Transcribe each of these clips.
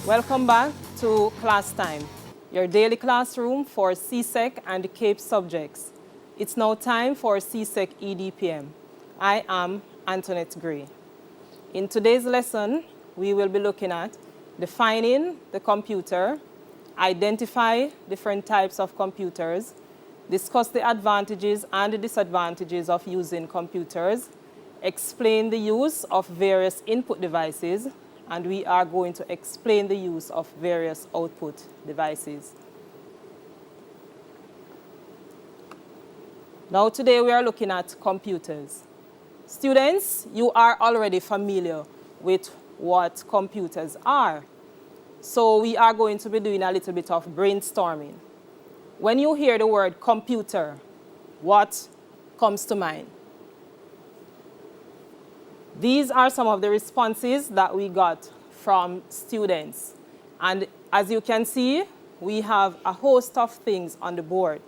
Welcome back to Class Time, your daily classroom for CSEC and CAPE subjects. It's now time for CSEC EDPM. I am Antoinette Gray. In today's lesson, we will be looking at defining the computer, identify different types of computers, discuss the advantages and the disadvantages of using computers, explain the use of various input devices, and we are going to explain the use of various output devices. Now today we are looking at computers. Students, you are already familiar with what computers are. So we are going to be doing a little bit of brainstorming. When you hear the word computer, what comes to mind? These are some of the responses that we got from students. And as you can see, we have a host of things on the board.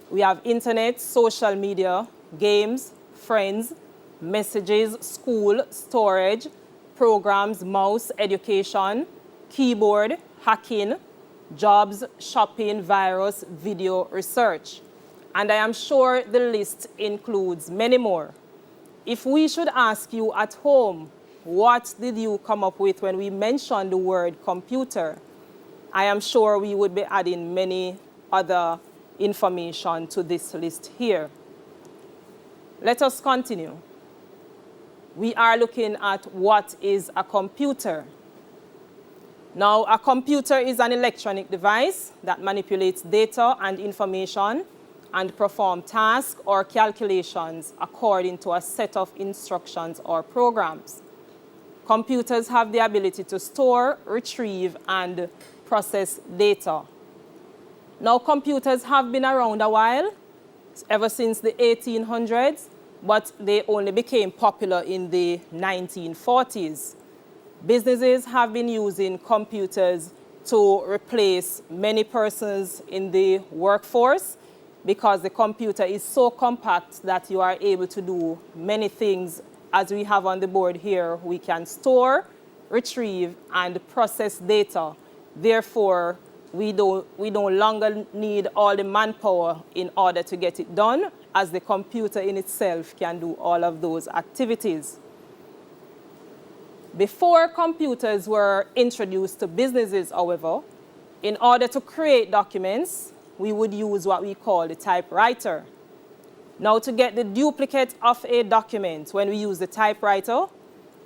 We have internet, social media, games, friends, messages, school, storage, programs, mouse, education, keyboard, hacking, jobs, shopping, virus, video, research. And I am sure the list includes many more. If we should ask you at home, what did you come up with when we mentioned the word computer? I am sure we would be adding many other information to this list here. Let us continue. We are looking at what is a computer. Now, a computer is an electronic device that manipulates data and information and perform tasks or calculations according to a set of instructions or programs. Computers have the ability to store, retrieve, and process data. Now, computers have been around a while, ever since the 1800s, but they only became popular in the 1940s. Businesses have been using computers to replace many persons in the workforce, because the computer is so compact that you are able to do many things. As we have on the board here, we can store, retrieve, and process data. Therefore, we no longer need all the manpower in order to get it done, as the computer in itself can do all of those activities. Before computers were introduced to businesses, however, in order to create documents, we would use what we call the typewriter. Now, to get the duplicate of a document, when we use the typewriter,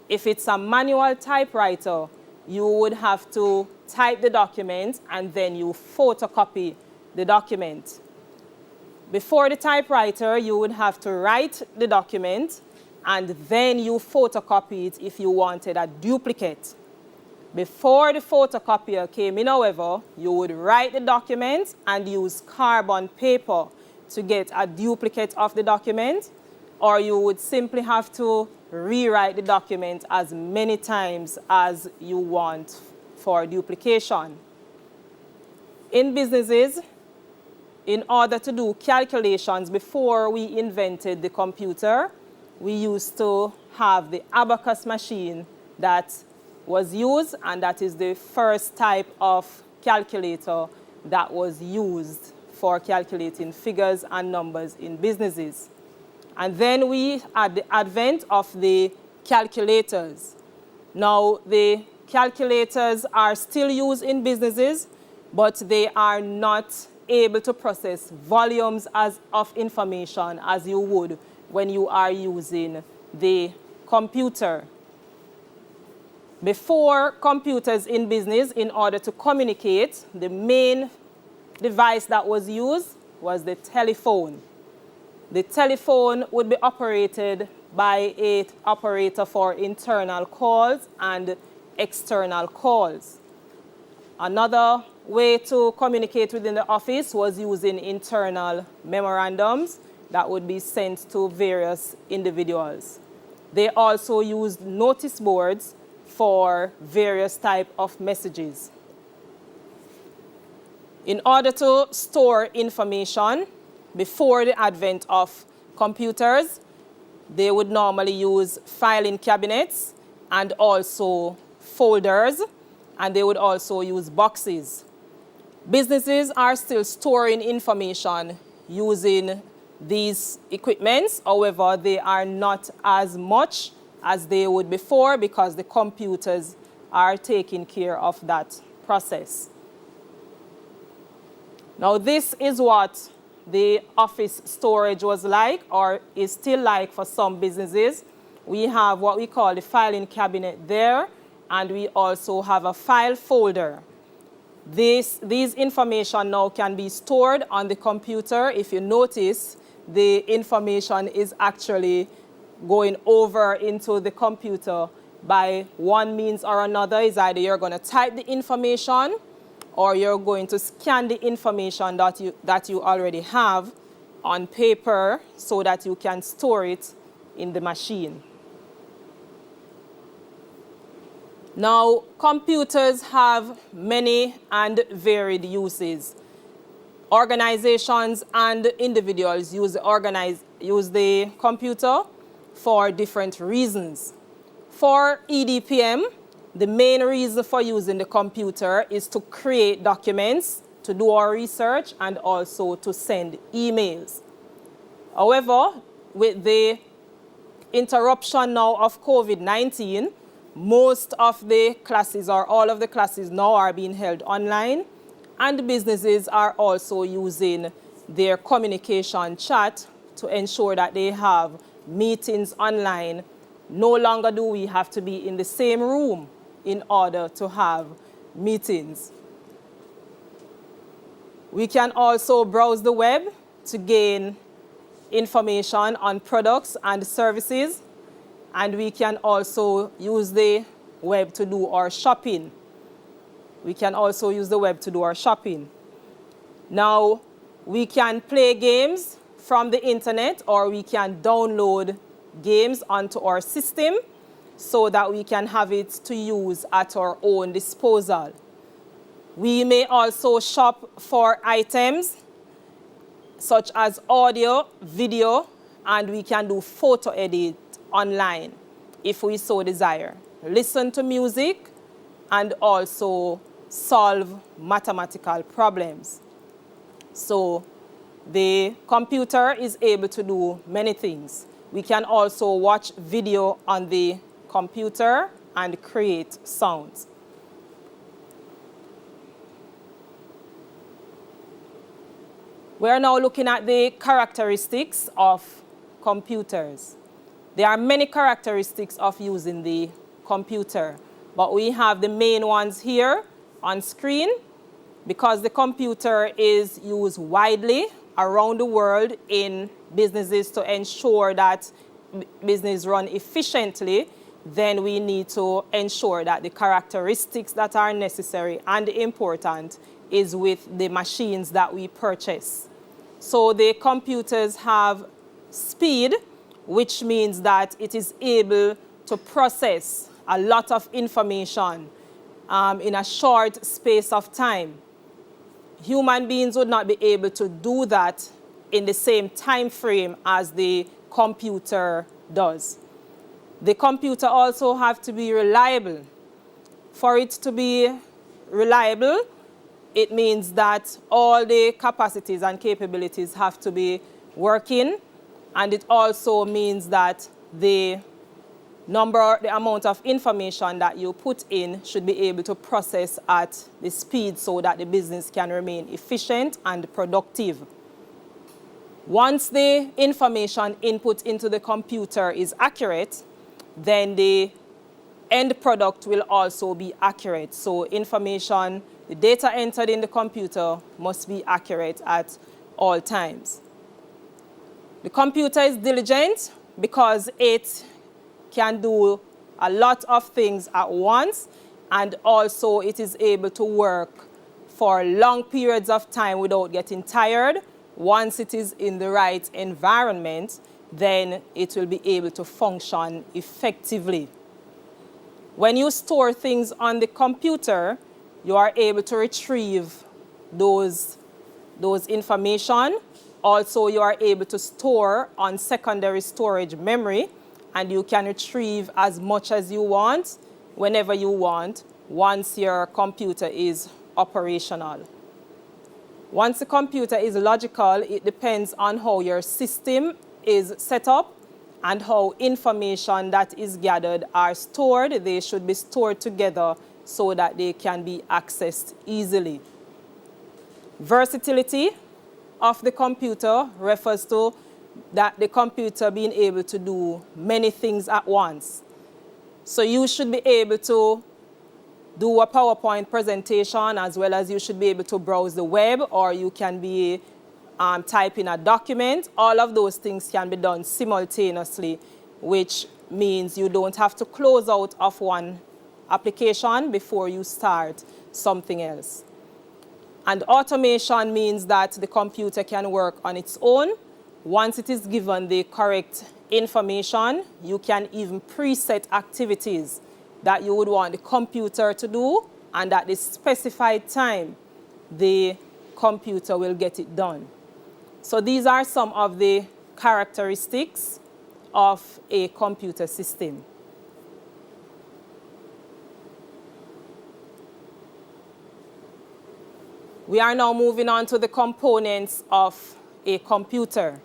if it's a manual typewriter, you would have to type the document and then you photocopy the document. Before the typewriter, you would have to write the document and then you photocopy it if you wanted a duplicate. Before the photocopier came in, however, you would write the document and use carbon paper to get a duplicate of the document, or you would simply have to rewrite the document as many times as you want for duplication. In businesses, in order to do calculations before we invented the computer, we used to have the abacus machine that was used, and that is the first type of calculator that was used for calculating figures and numbers in businesses. And then we had the advent of the calculators. Now, the calculators are still used in businesses, but they are not able to process volumes of information as you would when you are using the computer. Before computers in business, in order to communicate, the main device that was used was the telephone. The telephone would be operated by an operator for internal calls and external calls. Another way to communicate within the office was using internal memorandums that would be sent to various individuals. They also used notice boards for various types of messages. In order to store information before the advent of computers, they would normally use filing cabinets and also folders and they would also use boxes. Businesses are still storing information using these equipments. However, they are not as much as they would before because the computers are taking care of that process. Now, this is what the office storage was like, or is still like for some businesses. We have what we call the filing cabinet there, and we also have a file folder. These information now can be stored on the computer. If you notice, the information is actually going over into the computer by one means or another. Is either you're going to type the information or you're going to scan the information that you already have on paper so that you can store it in the machine. Now, computers have many and varied uses. Organizations and individuals use the computer for different reasons. For EDPM, the main reason for using the computer is to create documents, to do our research, and also to send emails. However, with the interruption now of COVID-19, most of the classes or all of the classes now are being held online, and businesses are also using their communication chat to ensure that they have meetings online. No longer do we have to be in the same room in order to have meetings. We can also browse the web to gain information on products and services, and we can also use the web to do our shopping. Now, we can play games from the internet, or we can download games onto our system so that we can have it to use at our own disposal. We may also shop for items such as audio, video, and we can do photo edit online if we so desire. Listen to music and also solve mathematical problems. So the computer is able to do many things. We can also watch video on the computer and create sounds. We are now looking at the characteristics of computers. There are many characteristics of using the computer, but we have the main ones here on screen. Because the computer is used widely around the world in businesses to ensure that business run efficiently, then we need to ensure that the characteristics that are necessary and important is with the machines that we purchase. So the computers have speed, which means that it is able to process a lot of information in a short space of time. Human beings would not be able to do that in the same time frame as the computer does. The computer also has to be reliable. For it to be reliable, it means that all the capacities and capabilities have to be working, and it also means that the amount of information that you put in should be able to process at the speed so that the business can remain efficient and productive. Once the information input into the computer is accurate, then the end product will also be accurate. So information, the data entered in the computer must be accurate at all times. The computer is diligent because it can do a lot of things at once, and also it is able to work for long periods of time without getting tired. Once it is in the right environment, then it will be able to function effectively. When you store things on the computer, you are able to retrieve those information. Also, you are able to store on secondary storage memory, and you can retrieve as much as you want, whenever you want, once your computer is operational. Once the computer is logical, it depends on how your system is set up and how information that is gathered are stored. They should be stored together so that they can be accessed easily. Versatility of the computer refers to that the computer being able to do many things at once. So you should be able to do a PowerPoint presentation, as well as you should be able to browse the web, or you can be typing a document. All of those things can be done simultaneously, which means you don't have to close out of one application before you start something else. And automation means that the computer can work on its own. Once it is given the correct information, you can even preset activities that you would want the computer to do, and at the specified time, the computer will get it done. So these are some of the characteristics of a computer system. We are now moving on to the components of a computer.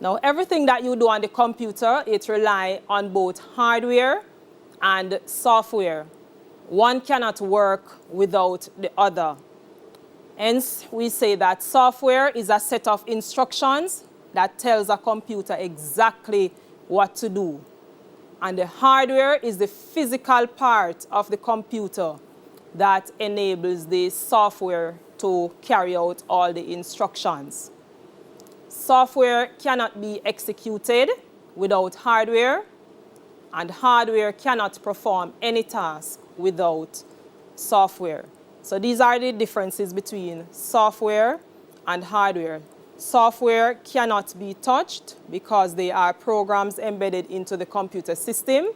Now, everything that you do on the computer, it relies on both hardware and software. One cannot work without the other. Hence, we say that software is a set of instructions that tells a computer exactly what to do. And the hardware is the physical part of the computer that enables the software to carry out all the instructions. Software cannot be executed without hardware, and hardware cannot perform any task without software. So these are the differences between software and hardware. Software cannot be touched because they are programs embedded into the computer system,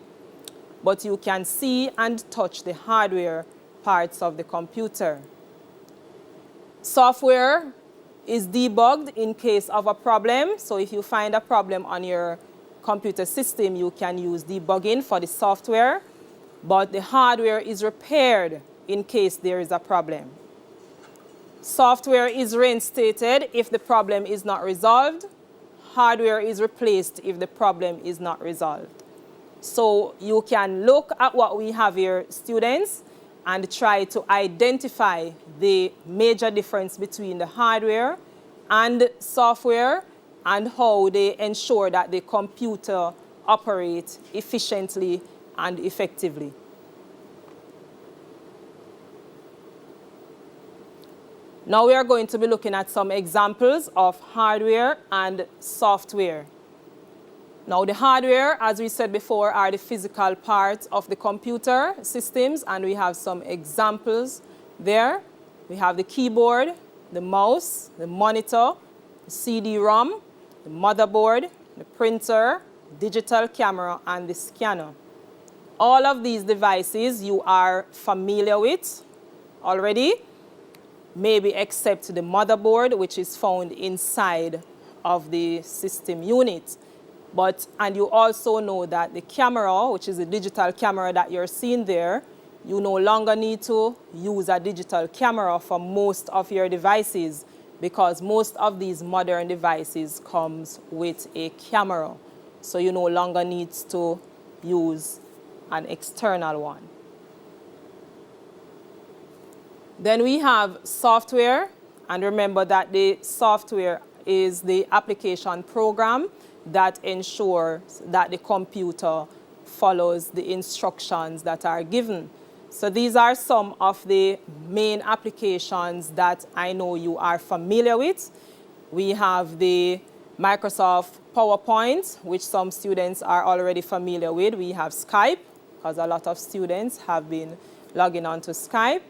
but you can see and touch the hardware parts of the computer. Software is debugged in case of a problem. So if you find a problem on your computer system, you can use debugging for the software, but the hardware is repaired in case there is a problem. Software is reinstated if the problem is not resolved. Hardware is replaced if the problem is not resolved. So you can look at what we have here, students, and try to identify the major difference between the hardware and software and how they ensure that the computer operates efficiently and effectively. Now we are going to be looking at some examples of hardware and software. Now the hardware, as we said before, are the physical parts of the computer systems, and we have some examples there. We have the keyboard, the mouse, the monitor, the CD-ROM, the motherboard, the printer, digital camera, and the scanner. All of these devices you are familiar with already, maybe except the motherboard, which is found inside of the system unit. And you also know that the camera, which is the digital camera that you're seeing there, you no longer need to use a digital camera for most of your devices, because most of these modern devices comes with a camera. So you no longer need to use an external one. Then we have software, and remember that the software is the application program that ensures that the computer follows the instructions that are given. So these are some of the main applications that I know you are familiar with. We have the Microsoft PowerPoint, which some students are already familiar with. We have Skype, because a lot of students have been logging on to Skype.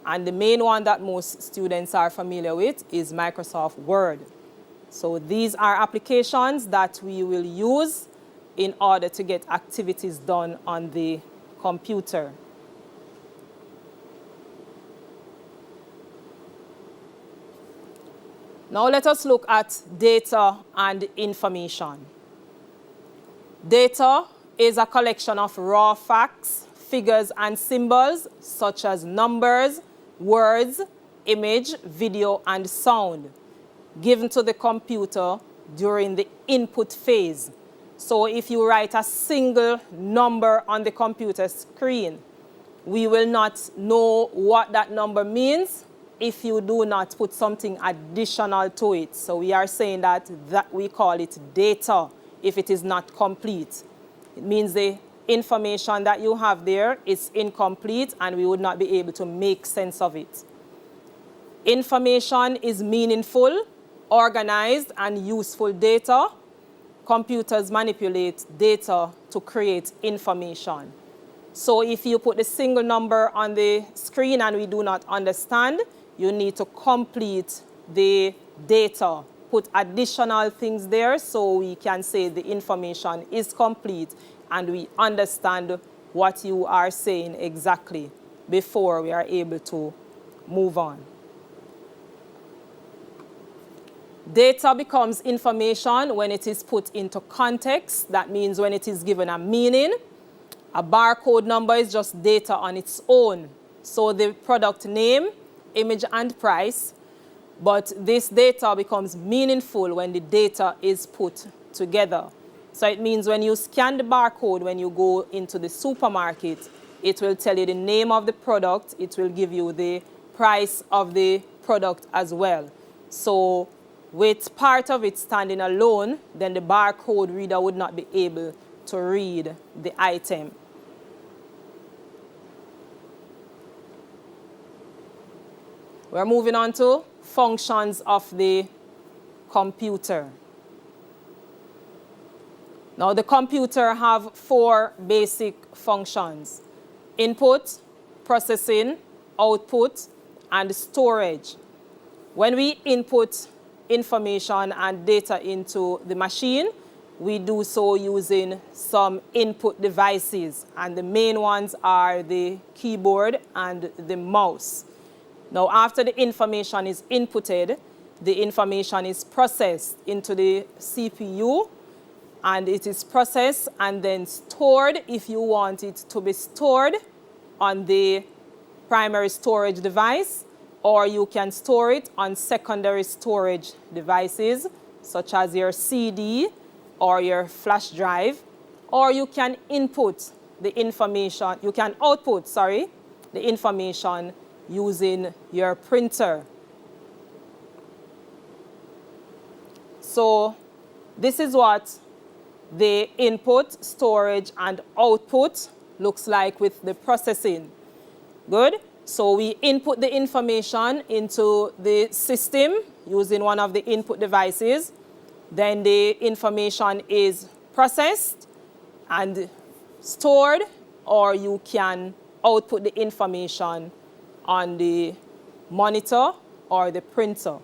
And the main one that most students are familiar with is Microsoft Word. So these are applications that we will use in order to get activities done on the computer. Now let us look at data and information. Data is a collection of raw facts, figures and symbols such as numbers, words, image, video, and sound given to the computer during the input phase. So if you write a single number on the computer screen, we will not know what that number means if you do not put something additional to it. So we are saying that we call it data if it is not complete. It means the information that you have there is incomplete and we would not be able to make sense of it. Information is meaningful, organized, and useful data. Computers manipulate data to create information. So if you put the single number on the screen and we do not understand, you need to complete the data, put additional things there so we can say the information is complete and we understand what you are saying exactly before we are able to move on. Data becomes information when it is put into context. That means when it is given a meaning. A barcode number is just data on its own. So the product name, image, and price. But this data becomes meaningful when the data is put together. So it means when you scan the barcode, when you go into the supermarket, it will tell you the name of the product. It will give you the price of the product as well. So with part of it standing alone, then the barcode reader would not be able to read the item. We're moving on to functions of the computer. Now the computer have 4 basic functions: input, processing, output, and storage. When we input information and data into the machine, we do so using some input devices, and the main ones are the keyboard and the mouse. Now, after the information is inputted, the information is processed into the CPU, and it is processed and then stored if you want it to be stored on the primary storage device, or you can store it on secondary storage devices, such as your CD or your flash drive, or you can output the information using your printer. So this is what the input, storage, and output looks like with the processing. Good? So we input the information into the system using one of the input devices. Then the information is processed and stored, or you can output the information on the monitor or the printer.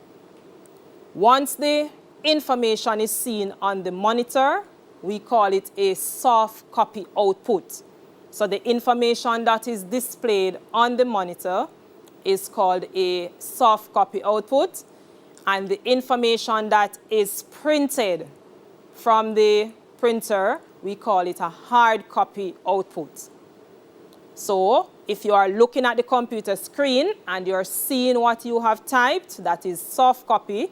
Once the information is seen on the monitor, we call it a soft copy output. So the information that is displayed on the monitor is called a soft copy output, and the information that is printed from the printer, we call it a hard copy output. So if you are looking at the computer screen and you're seeing what you have typed, that is soft copy,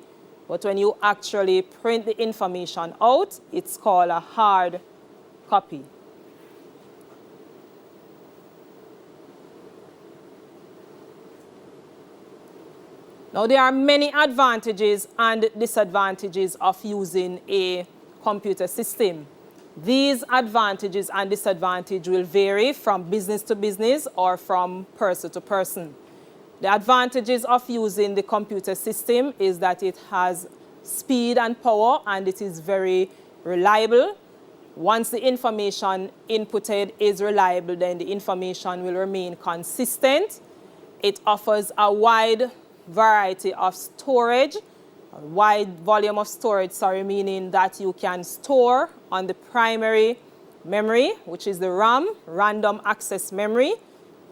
but when you actually print the information out, it's called a hard copy. Now, there are many advantages and disadvantages of using a computer system. These advantages and disadvantages will vary from business to business or from person to person. The advantages of using the computer system is that it has speed and power, and it is very reliable. Once the information inputted is reliable, then the information will remain consistent. It offers a wide variety of storage, a wide volume of storage, meaning that you can store on the primary memory, which is the RAM, random access memory,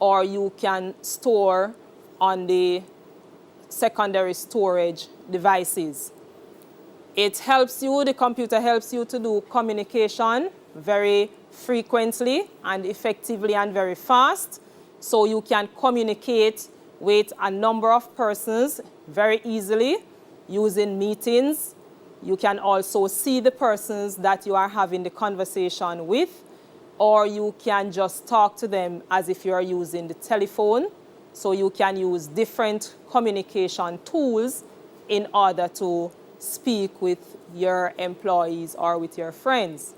or you can store on the secondary storage devices. It helps you, the computer helps you to do communication very frequently and effectively and very fast. So you can communicate with a number of persons very easily using meetings. You can also see the persons that you are having the conversation with, or you can just talk to them as if you are using the telephone. So you can use different communication tools in order to speak with your employees or with your friends.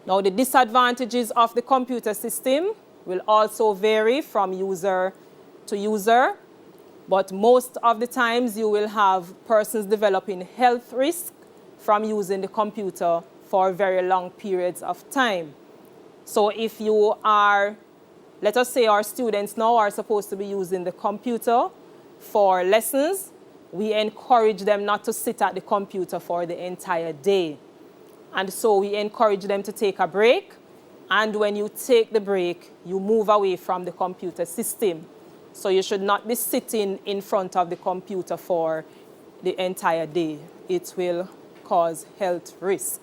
Now, the disadvantages of the computer system will also vary from user to user, but most of the times you will have persons developing health risk from using the computer for very long periods of time. So if you are, let us say our students now are supposed to be using the computer for lessons, we encourage them not to sit at the computer for the entire day. And so we encourage them to take a break. And when you take the break, you move away from the computer system. So you should not be sitting in front of the computer for the entire day. It will cause health risk.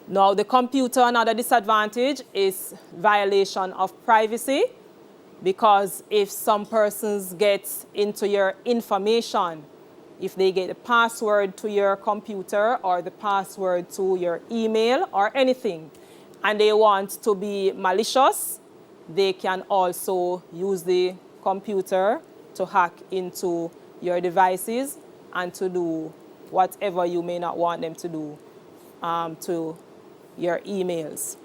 Now, the computer, another disadvantage is violation of privacy, because if some persons get into your information, if they get the password to your computer or the password to your email or anything, and they want to be malicious, they can also use the computer to hack into your devices and to do whatever you may not want them to do to your emails.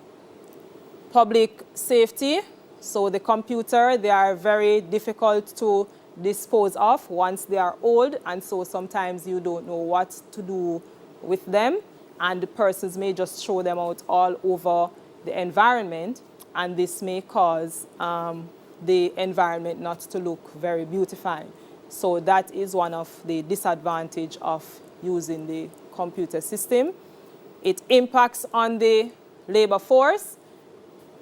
Public safety. So the computer, they are very difficult to dispose of once they are old, and so sometimes you don't know what to do with them, and the persons may just throw them out all over the environment, and this may cause the environment not to look very beautifying. So that is one of the disadvantages of using the computer system. It impacts on the labor force.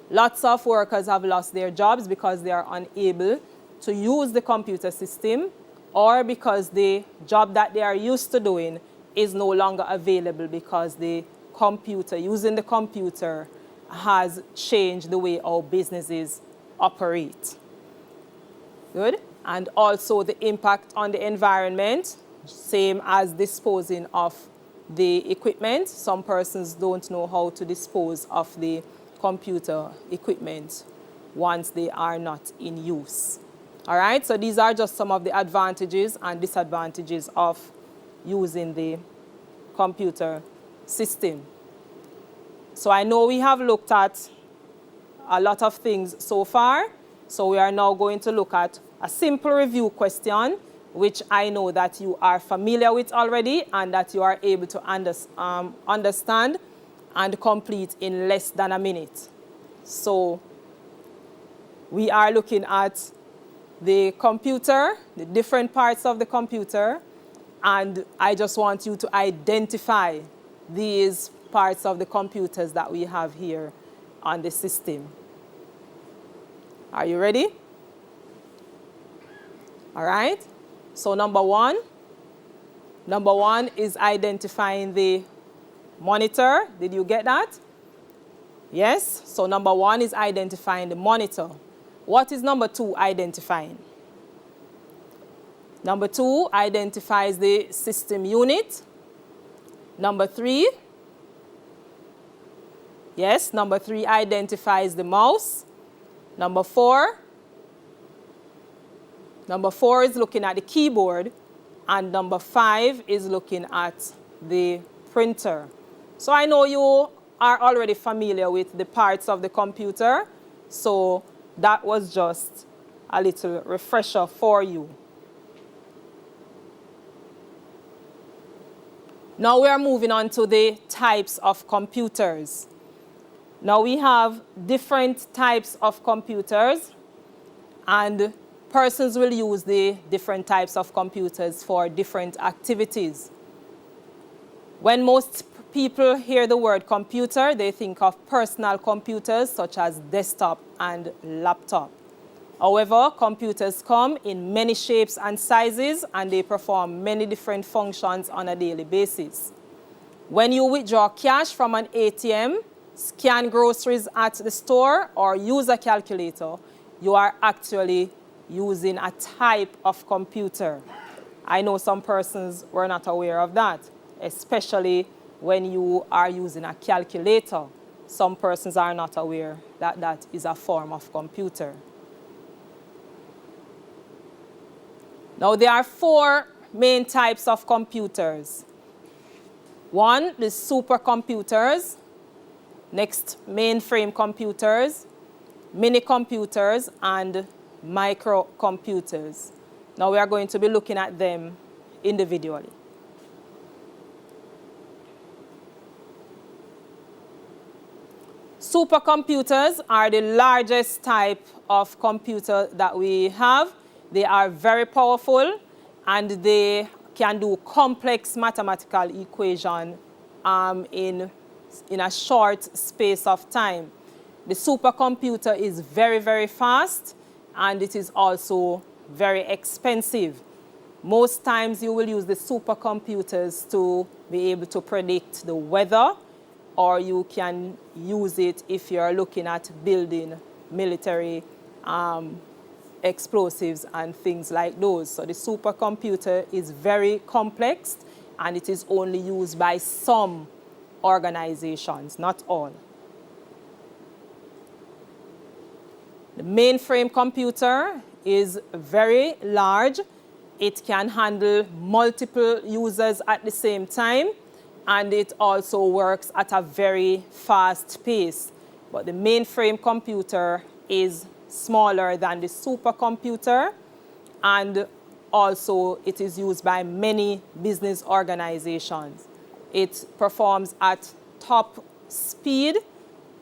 Lots of workers have lost their jobs because they are unable to use the computer system, or because the job that they are used to doing is no longer available because the computer, using the computer, has changed the way our businesses operate. Good. And also the impact on the environment, same as disposing of the equipment. Some persons don't know how to dispose of the computer equipment once they are not in use. All right, so these are just some of the advantages and disadvantages of using the computer system. So I know we have looked at a lot of things so far, so we are now going to look at a simple review question, which I know that you are familiar with already and that you are able to understand and complete in less than a minute. So we are looking at the computer, the different parts of the computer, and I just want you to identify these parts of the computers that we have here on the system. Are you ready? All right. So number one is identifying the monitor. Did you get that? Yes. So number one is identifying the monitor. What is number two identifying? Number two identifies the system unit. Number three, yes, number three identifies the mouse. Number four is looking at the keyboard. And number five is looking at the printer. So I know you are already familiar with the parts of the computer. So that was just a little refresher for you. Now we are moving on to the types of computers. Now we have different types of computers, and persons will use the different types of computers for different activities. When most people hear the word computer, they think of personal computers such as desktop and laptop. However, computers come in many shapes and sizes, and they perform many different functions on a daily basis. When you withdraw cash from an ATM, scan groceries at the store or use a calculator, you are actually using a type of computer. I know some persons were not aware of that, especially when you are using a calculator. Some persons are not aware that that is a form of computer. Now, there are 4 main types of computers. 1, the supercomputers. Next, mainframe computers, mini computers, and microcomputers. Now we are going to be looking at them individually. Supercomputers are the largest type of computer that we have. They are very powerful and they can do complex mathematical equations in a short space of time. The supercomputer is very, very fast and it is also very expensive. Most times you will use the supercomputers to be able to predict the weather, or you can use it if you're looking at building military explosives and things like those. So the supercomputer is very complex and it is only used by some organizations, not all. The mainframe computer is very large. It can handle multiple users at the same time, and it also works at a very fast pace. But the mainframe computer is smaller than the supercomputer, and also it is used by many business organizations. It performs at top speed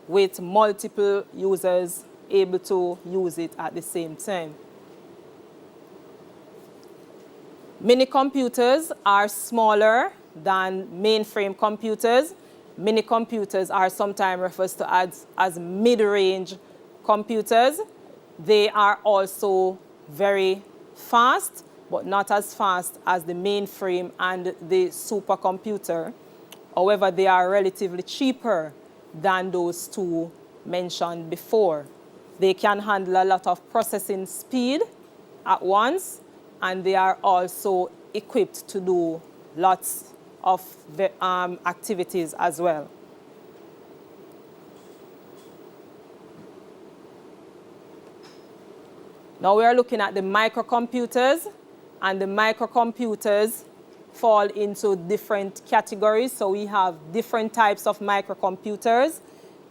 with multiple users able to use it at the same time. Mini computers are smaller than mainframe computers. Mini computers are sometimes referred to as mid-range computers. They are also very fast, but not as fast as the mainframe and the supercomputer. However, they are relatively cheaper than those 2 mentioned before. They can handle a lot of processing speed at once, and they are also equipped to do lots of activities as well. Now we are looking at the microcomputers, and the microcomputers fall into different categories. So we have different types of microcomputers.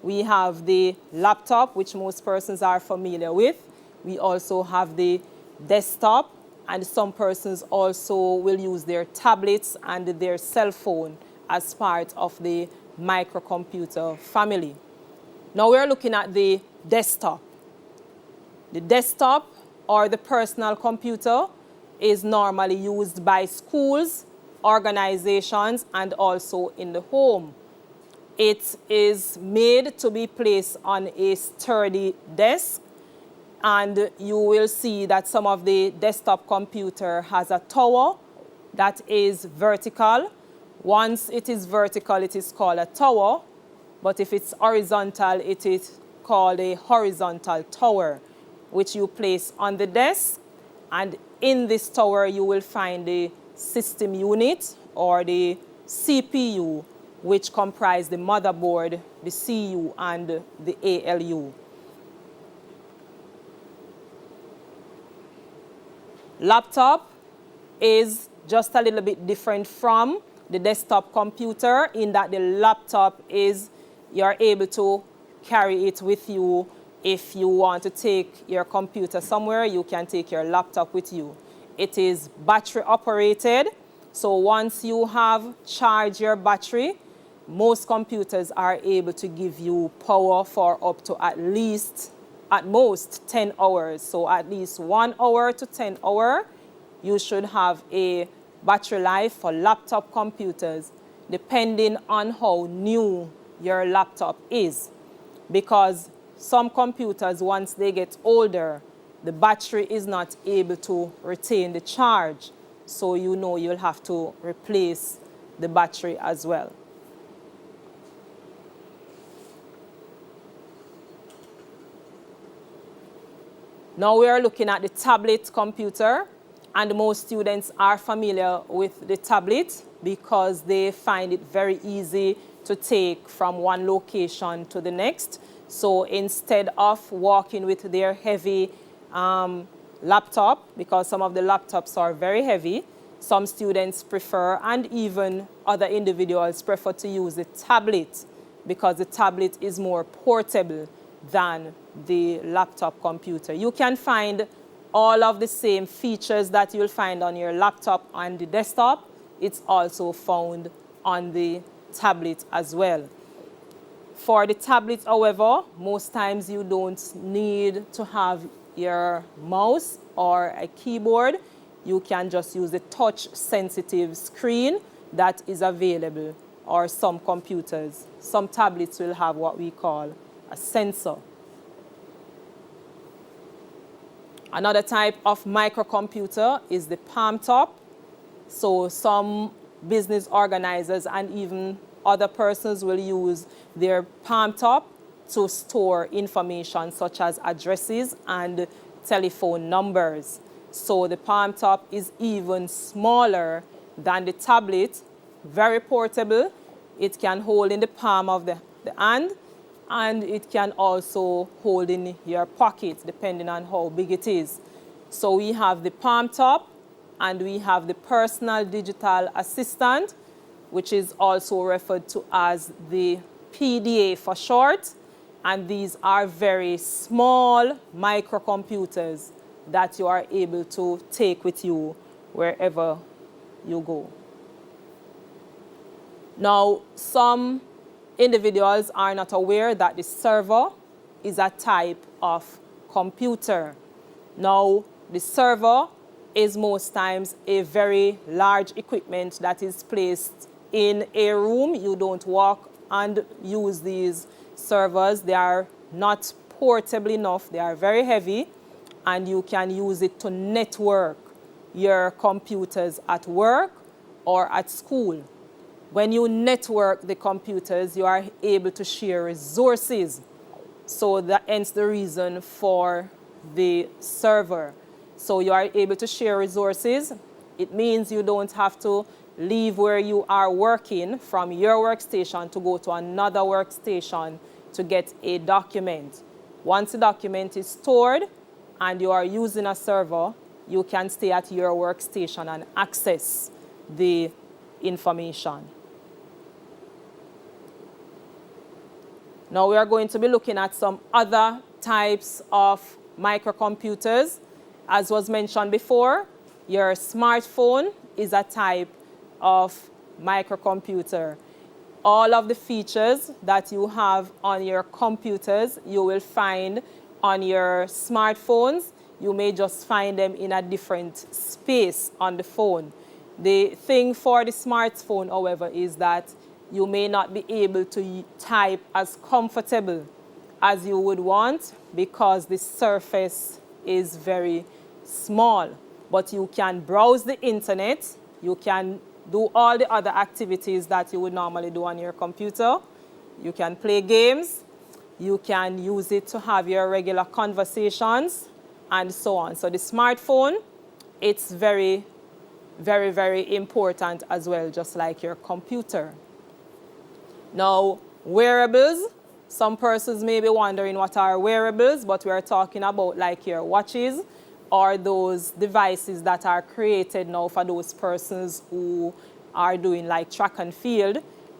We have the laptop, which most persons are familiar with. We also have the desktop, and some persons also will use their tablets and their cell phone as part of the microcomputer family. Now we're looking at the desktop. The desktop, or the personal computer, is normally used by schools, organizations, and also in the home. It is made to be placed on a sturdy desk, and you will see that some of the desktop computer has a tower that is vertical. Once it is vertical, it is called a tower, but if it's horizontal, it is called a horizontal tower, which you place on the desk, and in this tower you will find the system unit, or the CPU, which comprise the motherboard, the CU, and the ALU. Laptop is just a little bit different from the desktop computer in that the laptop is, you're able to carry it with you. If you want to take your computer somewhere, you can take your laptop with you. It is battery operated, so once you have charged your battery, most computers are able to give you power for up to at most 10 hours. So at least 1 hour to 10 hours, you should have a battery life for laptop computers, depending on how new your laptop is. Because some computers, once they get older, the battery is not able to retain the charge. So you know you'll have to replace the battery as well. Now we are looking at the tablet computer, and most students are familiar with the tablet because they find it very easy to take from one location to the next. So instead of walking with their heavy laptop, because some of the laptops are very heavy, some students prefer, and even other individuals prefer, to use the tablet because the tablet is more portable than the laptop computer. You can find all of the same features that you'll find on your laptop and the desktop. It's also found on the tablet as well. For the tablet, however, most times you don't need to have your mouse or a keyboard. You can just use the touch-sensitive screen that is available, or some computers. Some tablets will have what we call a sensor. Another type of microcomputer is the palm top. So some business organizers and even other persons will use their palm top to store information such as addresses and telephone numbers. So the palm top is even smaller than the tablet, very portable. It can hold in the palm of the hand, and it can also hold in your pocket depending on how big it is. So we have the palm top, and we have the personal digital assistant, which is also referred to as the PDA for short. And these are very small microcomputers that you are able to take with you wherever you go. Now, some individuals are not aware that the server is a type of computer. Now, the server is most times a very large equipment that is placed in a room. You don't walk and use these servers. They are not portable enough. They are very heavy, and you can use it to network your computers at work or at school. When you network the computers, you are able to share resources. So that ends the reason for the server. So you are able to share resources. It means you don't have to leave where you are working from your workstation to go to another workstation to get a document. Once the document is stored and you are using a server, you can stay at your workstation and access the information. Now we are going to be looking at some other types of microcomputers. As was mentioned before, your smartphone is a type of microcomputer. All of the features that you have on your computers, you will find on your smartphones. You may just find them in a different space on the phone. The thing for the smartphone, however, is that you may not be able to type as comfortable as you would want because the surface is very small. But you can browse the internet, you can do all the other activities that you would normally do on your computer. You can play games, you can use it to have your regular conversations, and so on. So the smartphone, it's very, very, very important as well, just like your computer. Now, wearables. Some persons may be wondering what are wearables, but we are talking about like your watches or those devices that are created now for those persons who are doing like track and field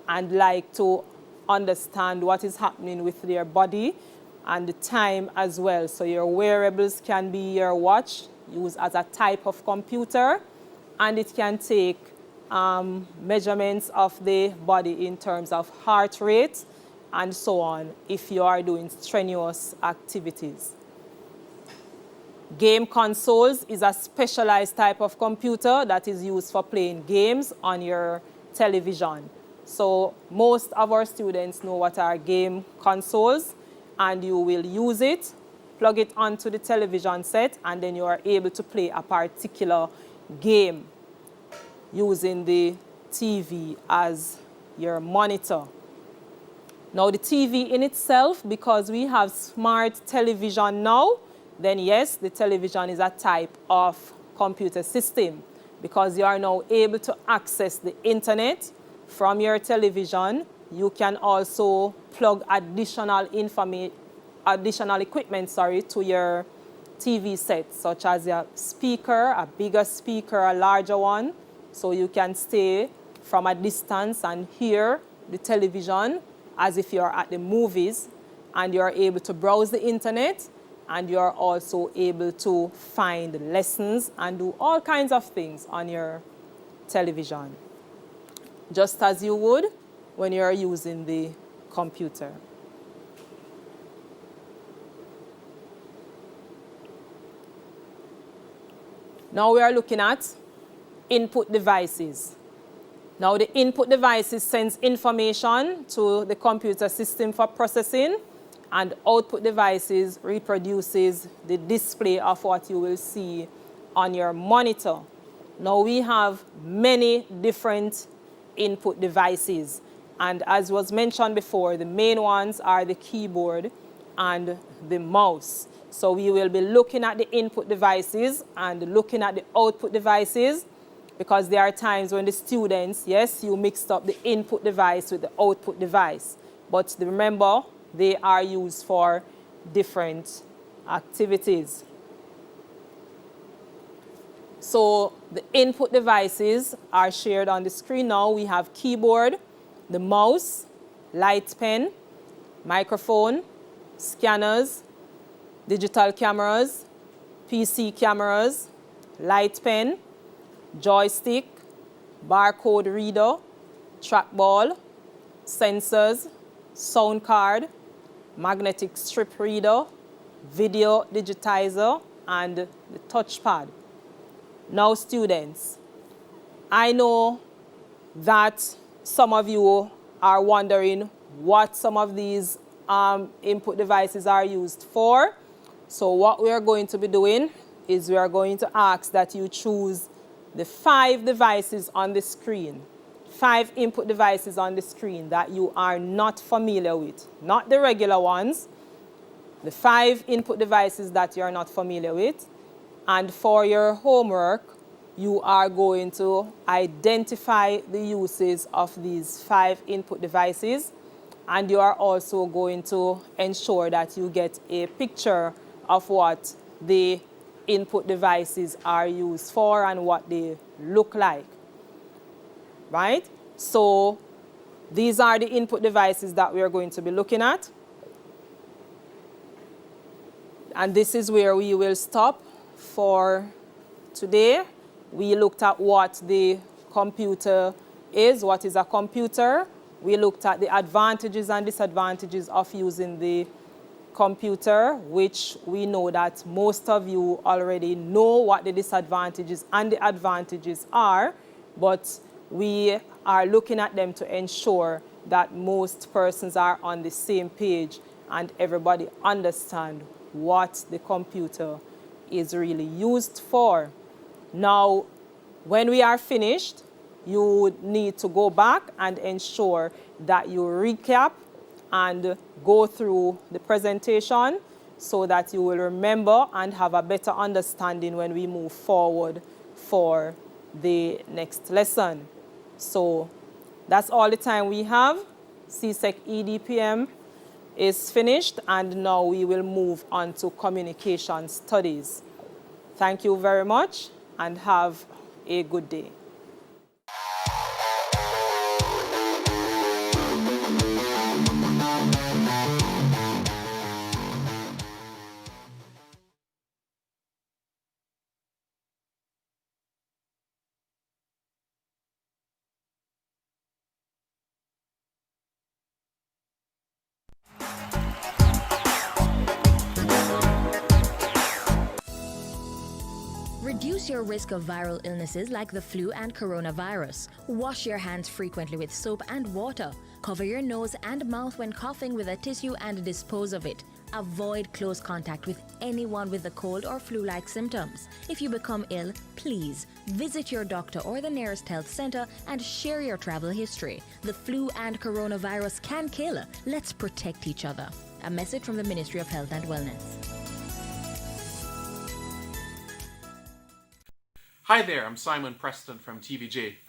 and like to understand what is happening with their body and the time as well. So your wearables can be your watch, used as a type of computer, and it can take measurements of the body in terms of heart rate and so on if you are doing strenuous activities. Game consoles is a specialized type of computer that is used for playing games on your television. So most of our students know what are game consoles, and you will use it, plug it onto the television set, and then you are able to play a particular game using the TV as your monitor. Now the TV in itself, because we have smart television now, then yes, the television is a type of computer system, because you are now able to access the internet from your television. You can also plug additional equipment, to your TV set, such as a speaker, a bigger speaker, a larger one, so you can stay from a distance and hear the television as if you're at the movies, and you're able to browse the internet, and you're also able to find lessons and do all kinds of things on your television, just as you would when you're using the computer. Now we are looking at input devices. Now the input devices sends information to the computer system for processing, and output devices reproduces the display of what you will see on your monitor. Now we have many different input devices, and as was mentioned before, the main ones are the keyboard and the mouse. So we will be looking at the input devices and looking at the output devices, because there are times when the students, yes, you mixed up the input device with the output device. But remember, they are used for different activities. So the input devices are shared on the screen now. We have keyboard, the mouse, light pen, microphone, scanners, digital cameras, PC cameras, light pen, joystick, barcode reader, trackball, sensors, sound card, magnetic strip reader, video digitizer, and the touchpad. Now students, I know that some of you are wondering what some of these input devices are used for. So what we are going to be doing is we are going to ask that you choose the 5 devices on the screen, 5 input devices on the screen that you are not familiar with, not the regular ones, the 5 input devices that you are not familiar with. And for your homework, you are going to identify the uses of these 5 input devices, and you are also going to ensure that you get a picture of what the input devices are used for and what they look like, right? So these are the input devices that we are going to be looking at. And this is where we will stop for today. We looked at what the computer is, what is a computer. We looked at the advantages and disadvantages of using the computer, which we know that most of you already know what the disadvantages and the advantages are, but we are looking at them to ensure that most persons are on the same page and everybody understand what the computer is really used for. Now, when we are finished, you need to go back and ensure that you recap and go through the presentation so that you will remember and have a better understanding when we move forward for the next lesson. So that's all the time we have. CSEC EDPM is finished, and now we will move on to communication studies. Thank you very much and have a good day. Reduce your risk of viral illnesses like the flu and coronavirus. Wash your hands frequently with soap and water. Cover your nose and mouth when coughing with a tissue and dispose of it. Avoid close contact with anyone with a cold or flu-like symptoms. If you become ill, please visit your doctor or the nearest health center and share your travel history. The flu and coronavirus can kill. Let's protect each other. A message from the Ministry of Health and Wellness. Hi there, I'm Simon Preston from TVJ. Thank